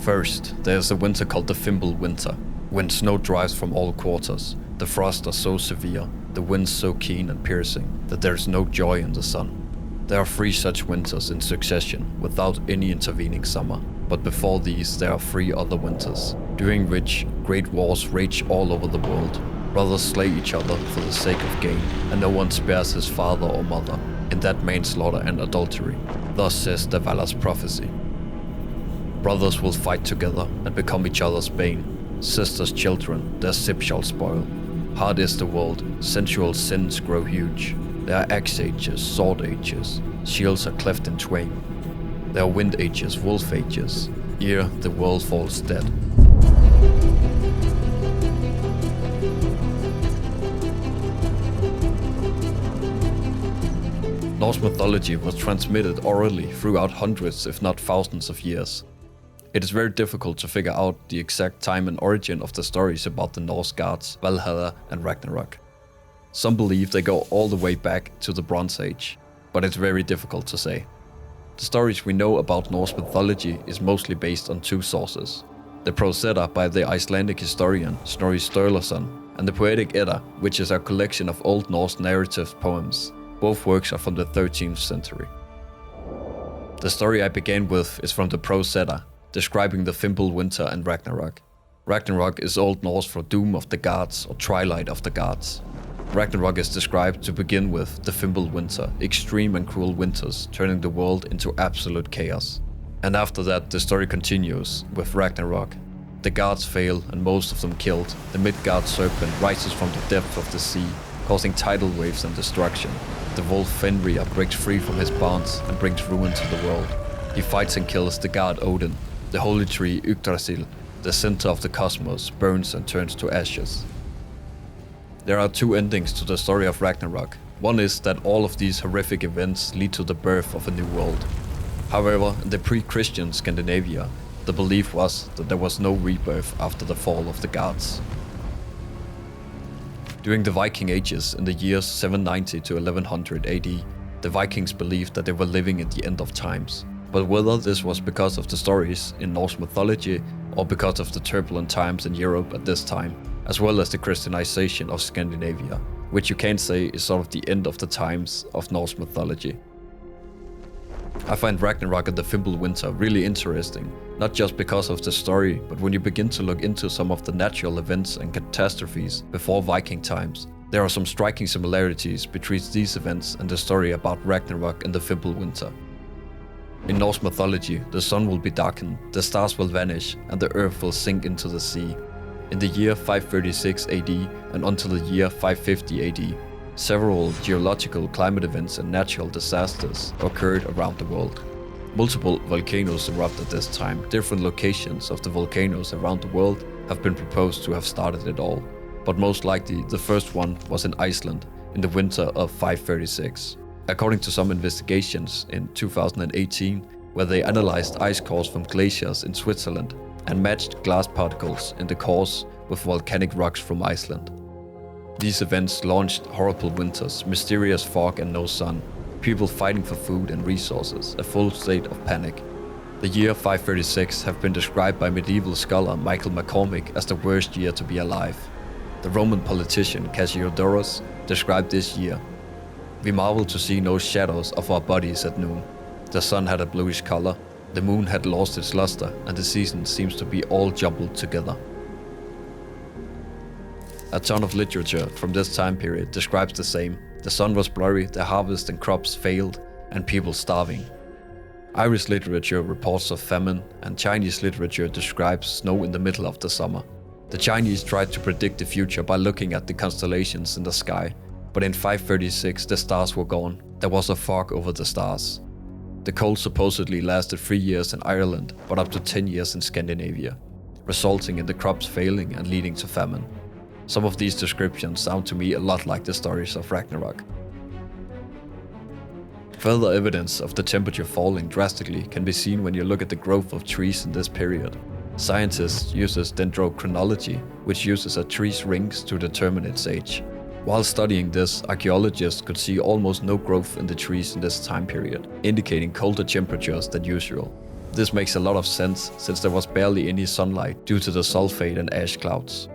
First, there is a winter called the Fimbul Winter, when snow drives from all quarters. The frosts are so severe, the winds so keen and piercing, that there is no joy in the sun. There are 3 such winters in succession, without any intervening summer. But before these there are 3 other winters, during which great wars rage all over the world. Brothers slay each other for the sake of gain, and no one spares his father or mother, in that manslaughter and adultery. Thus says the Valhalla's prophecy. Brothers will fight together and become each other's bane. Sisters' children their sip shall spoil. Hard is the world, sensual sins grow huge. There are axe ages, sword ages, shields are cleft in twain. There are wind ages, wolf ages, ere the world falls dead. Norse mythology was transmitted orally throughout hundreds if not thousands of years. It is very difficult to figure out the exact time and origin of the stories about the Norse gods Valhalla and Ragnarok. Some believe they go all the way back to the Bronze Age, but it's very difficult to say. The stories we know about Norse mythology is mostly based on 2 sources. The Prose Edda by the Icelandic historian Snorri Sturluson, and the Poetic Edda, which is a collection of Old Norse narrative poems. Both works are from the 13th century. The story I began with is from the Prose Edda, describing the Fimbul Winter and Ragnarok. Ragnarok is Old Norse for doom of the gods or twilight of the gods. Ragnarok is described to begin with the Fimbul Winter, extreme and cruel winters turning the world into absolute chaos. And after that the story continues with Ragnarok. The gods fail and most of them killed. The Midgard serpent rises from the depth of the sea, causing tidal waves and destruction. The wolf Fenrir breaks free from his bonds and brings ruin to the world. He fights and kills the god Odin. The holy tree Yggdrasil, the center of the cosmos, burns and turns to ashes. There are 2 endings to the story of Ragnarok. One is that all of these horrific events lead to the birth of a new world. However, in the pre-Christian Scandinavia, the belief was that there was no rebirth after the fall of the gods. During the Viking Ages in the years 790 to 1100 AD, the Vikings believed that they were living at the end of times. But whether this was because of the stories in Norse mythology or because of the turbulent times in Europe at this time, as well as the Christianization of Scandinavia, which you can say is sort of the end of the times of Norse mythology. I find Ragnarok and the Fimbul Winter really interesting, not just because of the story, but when you begin to look into some of the natural events and catastrophes before Viking times, there are some striking similarities between these events and the story about Ragnarok and the Fimbul Winter. In Norse mythology, the sun will be darkened, the stars will vanish, and the earth will sink into the sea. In the year 536 AD and until the year 550 AD, several geological climate events and natural disasters occurred around the world. Multiple volcanoes erupt at this time. Different locations of the volcanoes around the world have been proposed to have started it all, but most likely the first one was in Iceland in the winter of 536. According to some investigations in 2018, where they analyzed ice cores from glaciers in Switzerland and matched glass particles in the cores with volcanic rocks from Iceland. These events launched horrible winters, mysterious fog and no sun, people fighting for food and resources, a full state of panic. The year 536 have been described by medieval scholar Michael McCormick as the worst year to be alive. The Roman politician Cassiodorus described this year. We marveled to see no shadows of our bodies at noon. The sun had a bluish color, the moon had lost its luster, and the season seems to be all jumbled together. A ton of literature from this time period describes the same. The sun was blurry, the harvest and crops failed, and people starving. Irish literature reports of famine, and Chinese literature describes snow in the middle of the summer. The Chinese tried to predict the future by looking at the constellations in the sky, but in 536 the stars were gone. There was a fog over the stars. The cold supposedly lasted 3 years in Ireland, but up to 10 years in Scandinavia, resulting in the crops failing and leading to famine. Some of these descriptions sound to me a lot like the stories of Ragnarok. Further evidence of the temperature falling drastically can be seen when you look at the growth of trees in this period. Scientists use dendrochronology, which uses a tree's rings to determine its age. While studying this, archaeologists could see almost no growth in the trees in this time period, indicating colder temperatures than usual. This makes a lot of sense since there was barely any sunlight due to the sulfate and ash clouds.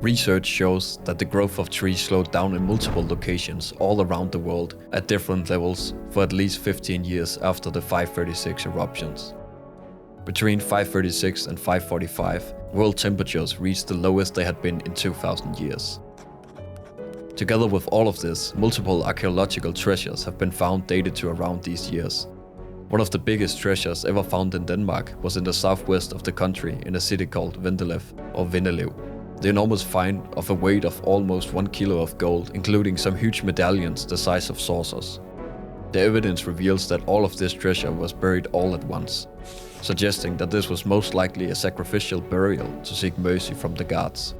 Research shows that the growth of trees slowed down in multiple locations all around the world at different levels for at least 15 years after the 536 eruptions. Between 536 and 545, world temperatures reached the lowest they had been in 2,000 years. Together with all of this, multiple archaeological treasures have been found dated to around these years. One of the biggest treasures ever found in Denmark was in the southwest of the country in a city called Vendelev or Vindelev. The enormous find of a weight of almost 1 kilo of gold, including some huge medallions the size of saucers. The evidence reveals that all of this treasure was buried all at once, suggesting that this was most likely a sacrificial burial to seek mercy from the gods.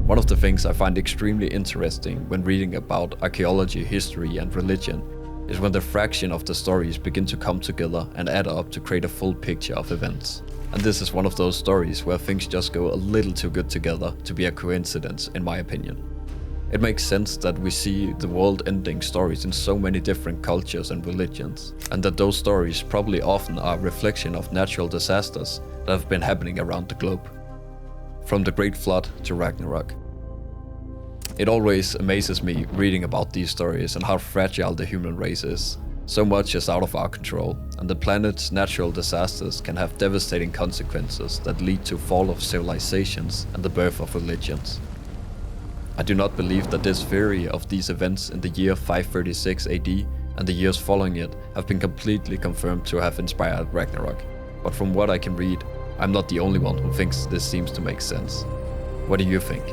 One of the things I find extremely interesting when reading about archaeology, history and religion is when the fraction of the stories begin to come together and add up to create a full picture of events. And this is one of those stories where things just go a little too good together to be a coincidence, in my opinion. It makes sense that we see the world-ending stories in so many different cultures and religions, and that those stories probably often are a reflection of natural disasters that have been happening around the globe. From the Great Flood to Ragnarok. It always amazes me reading about these stories and how fragile the human race is. So much is out of our control, and the planet's natural disasters can have devastating consequences that lead to fall of civilizations and the birth of religions. I do not believe that this theory of these events in the year 536 AD and the years following it have been completely confirmed to have inspired Ragnarok, but from what I can read, I'm not the only one who thinks this seems to make sense. What do you think?